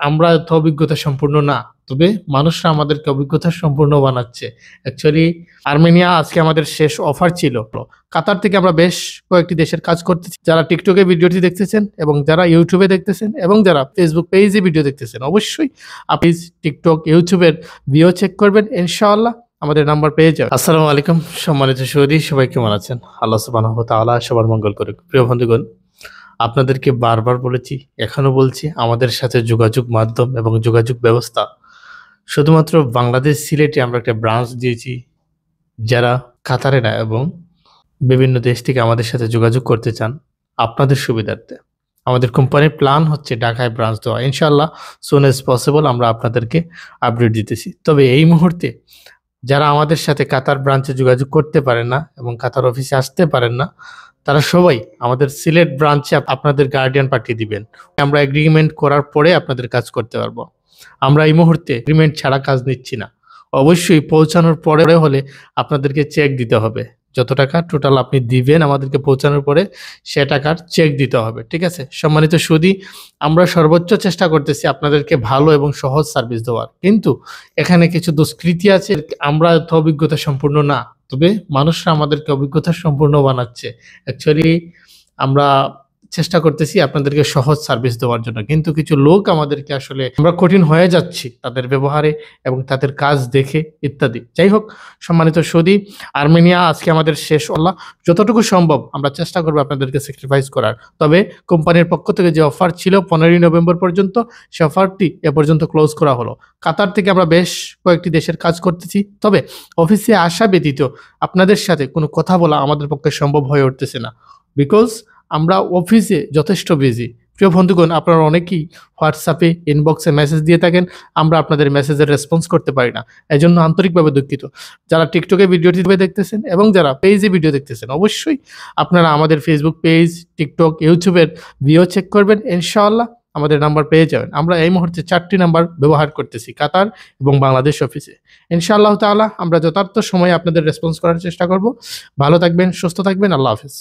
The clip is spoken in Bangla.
আমরা এত অভিজ্ঞতা সম্পূর্ণ না, তবে মানুষরা আমাদেরকে অভিজ্ঞতা সম্পূর্ণ বানাচ্ছে। অ্যাকচুয়ালি আর্মেনিয়া আজকে আমাদের শেষ অফার ছিল। কাতার থেকে আমরা বেশ কয়েকটি দেশের কাজ করতেছি। যারা টিকটকে ভিডিওটি দেখতেছেন এবং যারা ইউটিউবে দেখতেছেন এবং যারা ফেসবুক পেজে ভিডিও দেখতেছেন, অবশ্যই আপনি টিকটক ইউটিউবের ভিডিও চেক করবেন, ইনশাআল্লাহ আমাদের নাম্বার পেয়ে যাবেন। আসসালামু আলাইকুম সম্মানিত সৌদি, সবাই কেমন আছেন? আল্লাহ সুবহানাহু ওয়া তাআলা সবার মঙ্গল করুক। প্রিয় বন্ধুগণ, আপনাদেরকে বারবার বলেছি, এখনো বলছি, আমাদের সাথে যোগাযোগ মাধ্যম এবং যোগাযোগ ব্যবস্থা শুধুমাত্র বাংলাদেশ সিলেটে আমরা একটা ব্রাঞ্চ দিয়েছি। যারা কাতারে না এবং বিভিন্ন দেশ থেকে আমাদের সাথে যোগাযোগ করতে চান আপনাদের সুবিধার্থে, আমাদের কোম্পানির প্ল্যান হচ্ছে ঢাকায় ব্রাঞ্চ দেওয়া। ইনশাআল্লাহ সুন এজ পসিবল আমরা আপনাদেরকে আপডেট দিতেছি। তবে এই মুহূর্তে যারা আমাদের সাথে কাতার ব্রাঞ্চে যোগাযোগ করতে পারেন না এবং কাতার অফিসে আসতে পারেন না, তারা সবাই আমাদের সিলেট ব্রাঞ্চে আপনাদের গার্ডিয়ান পাঠিয়ে দিবেন। আমরা এগ্রিমেন্ট করার পরে আপনাদের কাজ করতে পারবো। আমরা এই মুহূর্তে এগ্রিমেন্ট ছাড়া কাজ নিচ্ছি না। অবশ্যই পৌঁছানোর পরে হলে আপনাদেরকে চেক দিতে হবে। যত টাকা টোটাল আপনি দিবেন আমাদেরকে পৌঁছানোর পরে, সে টাকার চেক দিতে হবে। ঠিক আছে সম্মানিত সুদী, আমরা সর্বোচ্চ চেষ্টা করতেছি আপনাদেরকে ভালো এবং সহজ সার্ভিস দেওয়ার, কিন্তু এখানে কিছু দুষ্কৃতি আছে। আমরা এত অভিজ্ঞতা সম্পূর্ণ না, তবে মানুষরা আমাদেরকে অভিজ্ঞতা সম্পূর্ণ বানাচ্ছে। অ্যাকচুয়ালি আমরা চেষ্টা করতেছি আপনাদেরকে সহজ সার্ভিস দেওয়ার জন্য, কিন্তু কিছু লোক আমাদেরকে আসলে আমরা কঠিন হয়ে যাচ্ছি তাদের ব্যবহারে এবং তাদের কাজ দেখে ইত্যাদি। যাই হোক সম্মানিত সৌদি, আর্মেনিয়া আজকে আমাদের শেষ। আল্লাহ যতটুকু সম্ভব আমরা চেষ্টা করবো আপনাদেরকে স্যাক্রিফাইস করার। তবে কোম্পানির পক্ষ থেকে যে অফার ছিল 15ই নভেম্বর পর্যন্ত, সে অফারটি এ পর্যন্ত ক্লোজ করা হলো। কাতার থেকে আমরা বেশ কয়েকটি দেশের কাজ করতেছি, তবে অফিসে আসা ব্যতীত আপনাদের সাথে কোনো কথা বলা আমাদের পক্ষে সম্ভব হয়ে উঠতেছে না, বিকজ আমরা অফিসে যথেষ্ট বিজি। প্রিয় বন্ধুগণ, আপনারা অনেকেই হোয়াটসঅ্যাপে ইনবক্সে মেসেজ দিয়ে থাকেন, আমরা আপনাদের মেসেজের রেসপন্স করতে পারি না, এজন্য আন্তরিকভাবে দুঃখিত। যারা টিকটকে ভিডিওটি দেখতেছেন এবং যারা পেজে ভিডিও দেখতেছেন, অবশ্যই আপনারা আমাদের ফেসবুক পেজ, টিকটক, ইউটিউবের ভিডিও চেক করবেন, ইনশাআল্লাহ আমাদের নাম্বার পেয়ে যাবেন। আমরা এই মুহূর্তে 4টি নাম্বার ব্যবহার করতেছি কাতার এবং বাংলাদেশ অফিসে। ইনশাআল্লাহ তাআলা আমরা যথার্থ সময়ে আপনাদের রেসপন্স করার চেষ্টা করব। ভালো থাকবেন, সুস্থ থাকবেন, আল্লাহ হাফেজ।